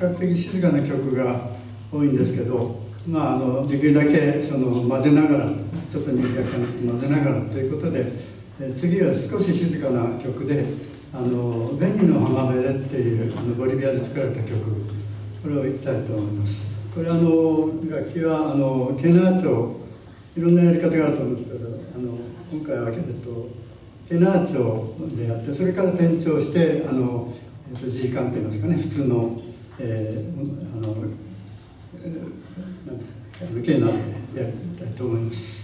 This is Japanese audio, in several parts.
較的静かな曲が多いんですけど、できるだけ混ぜながら、ちょっと賑やかに混ぜながらということで、次は少し静かな曲で「紅の浜辺で」っていうボリビアで作られた曲、これをいきたいと思います。これ楽器はケナーチョ、いろんなやり方があると思うんですけど、今回はケナーチョでやって、それから転調してG 管って言いますかね、普通のケナーでやりたいと思います。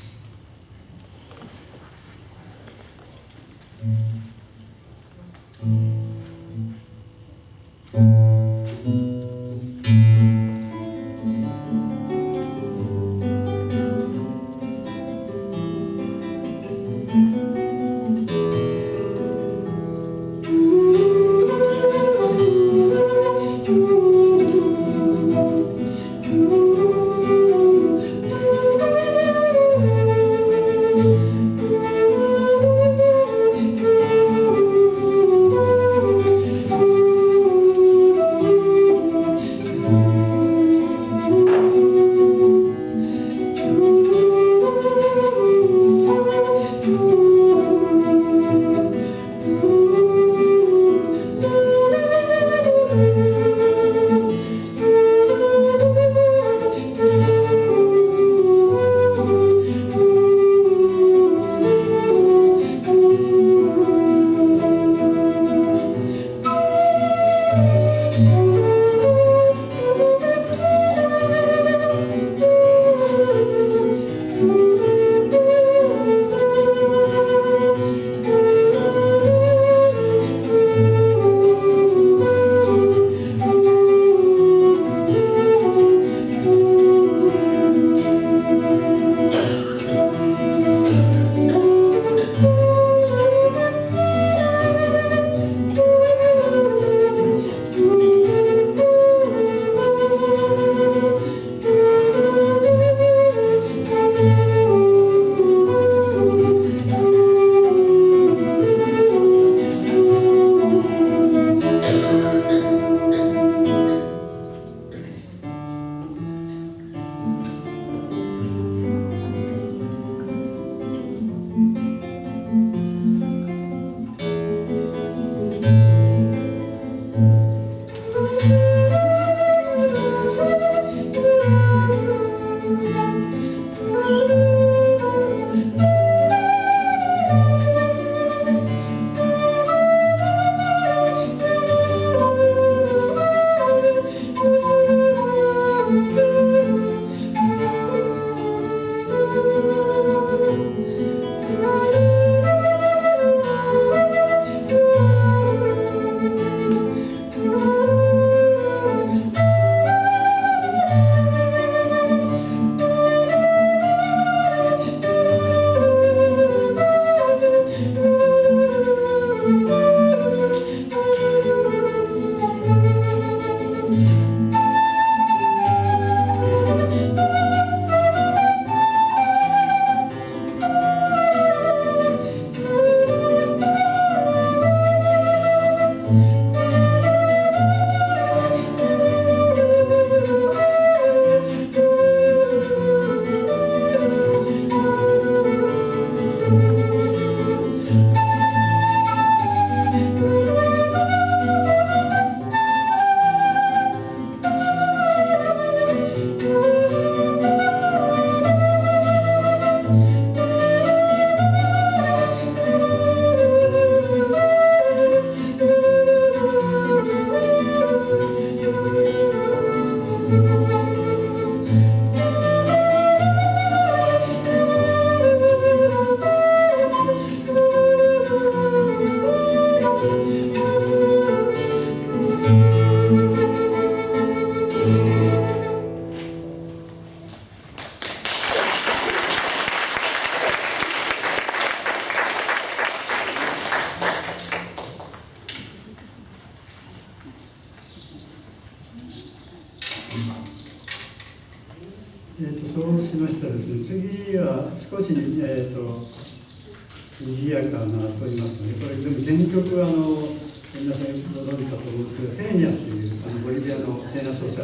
そうしましたらですね、次は少し、賑やかなと言いますかね、これ全部原曲は皆さんご存知かと思うんですけど、ペーニャっていうボリビアのテーナ奏者、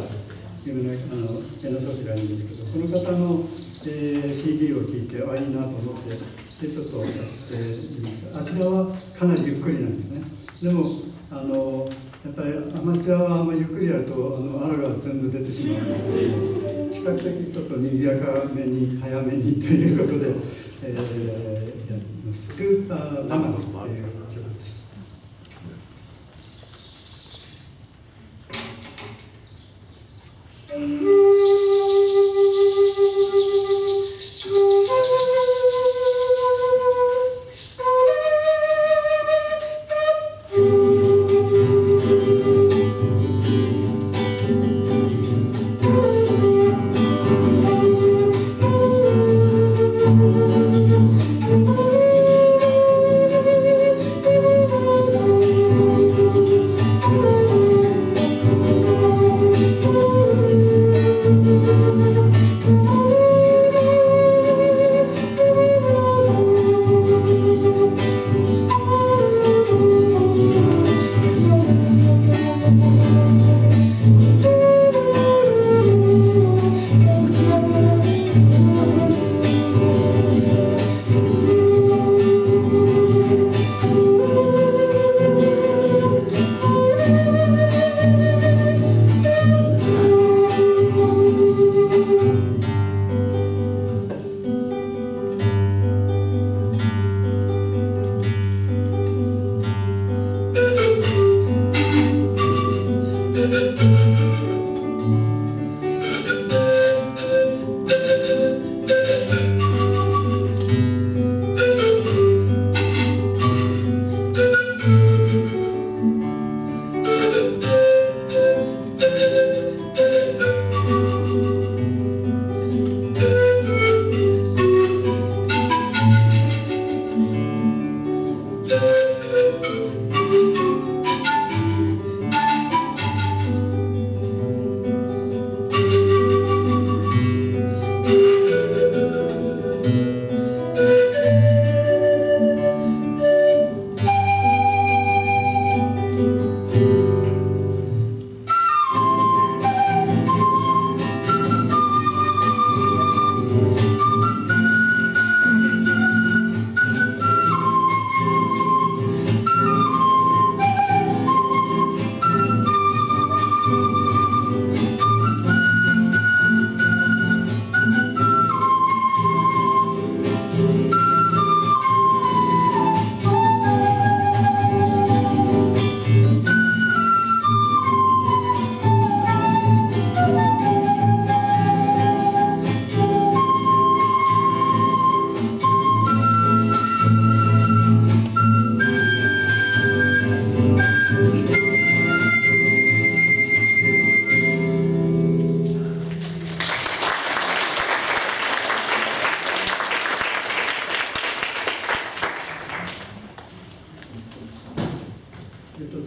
有名なテーナ奏者がいるんですけど、この方の、CD を聴いて、あ、いいなと思って、でちょっとやってみました。あちらはかなりゆっくりなんですね。でもやっぱりアマチュアはあんまりゆっくりやるとあらが全部出てしまうので、比較的ちょっと賑やかめに早めにということで、やります。スーパーラマスという曲です。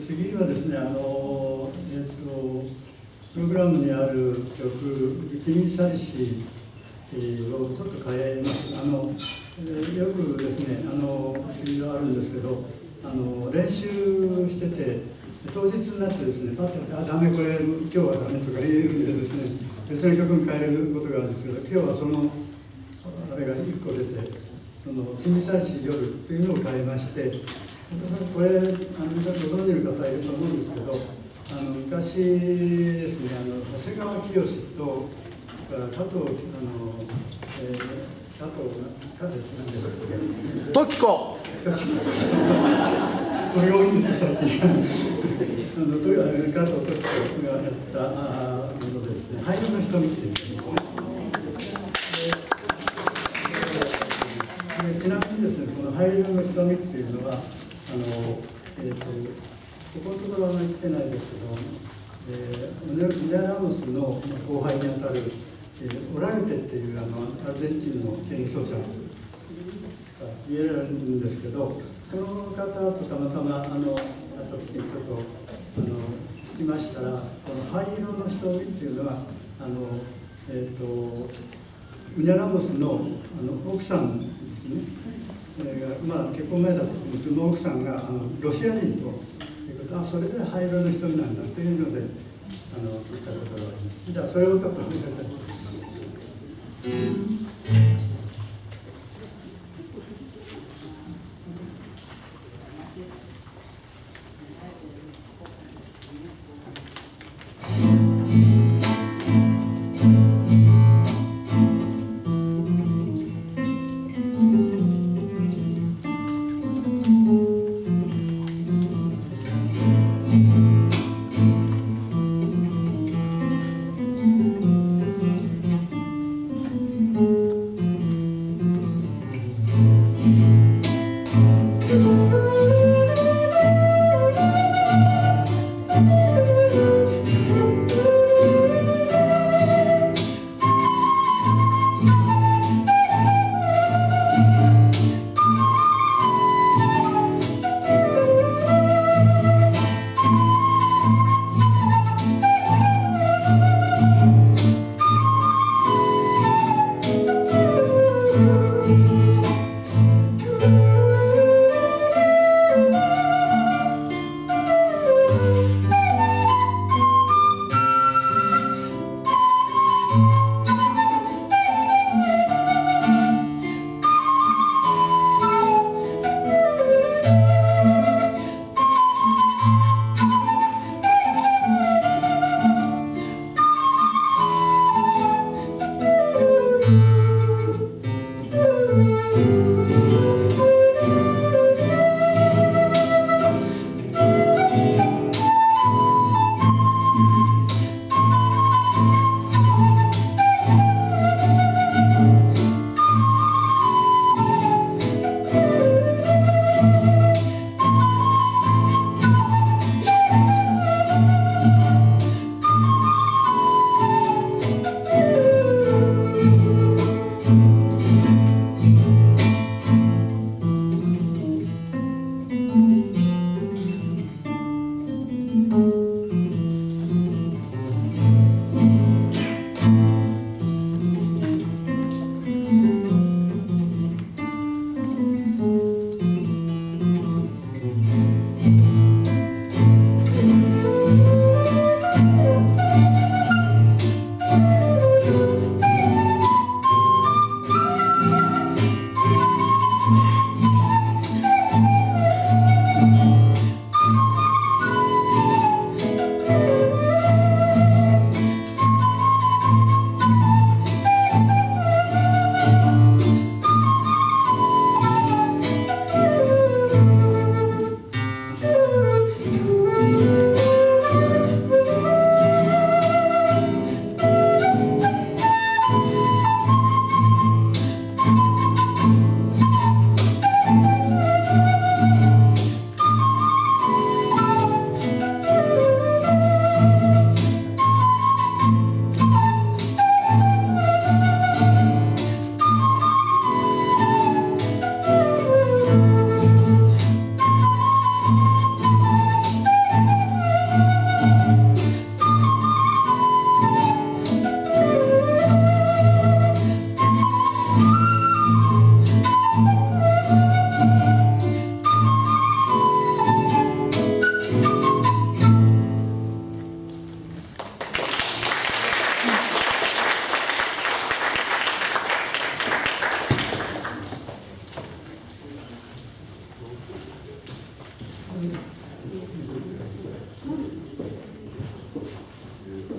次はですね、プログラムにある曲「君去りし」をちょっと変えます。よくですね、次があるんですけど、練習してて、当日になってですね、パッと「あ、ダメ、これ今日はダメ」とか言うんでですね、別の曲に変えることがあるんですけど、今日はそのあれが1個出て「君去りし夜」というのを変えまして、これ皆さんご存じの方いると思うんですけど、昔ですね、長谷川清と加藤時子これが多いんですよ、最近。加藤時子がやったものでですね、灰色の瞳っていうんですね。ちなみにですね、この灰色の瞳っていうのは、ここのところは言ってないですけど、ミネラモスの後輩にあたる、オラルテっていうアルゼンチンのテニス奏者が言えるんですけど、その方とたまたま会った時にちょっと聞きましたら、この灰色の瞳っていうのはミネラモスの奥さんですね。結婚前だったと思うんですけど、その奥さんがロシア人というこあ、それで灰色の瞳なんだっていうので聞いたことがあります。じゃあそれをちょっと見せて。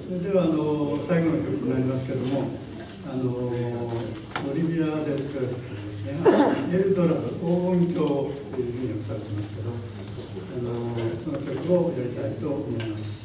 それでは最後の曲になりますけれども、ボリビアで作られた曲ですね、エルドラド黄金鏡というふうに訳されてますけど、その曲をやりたいと思います。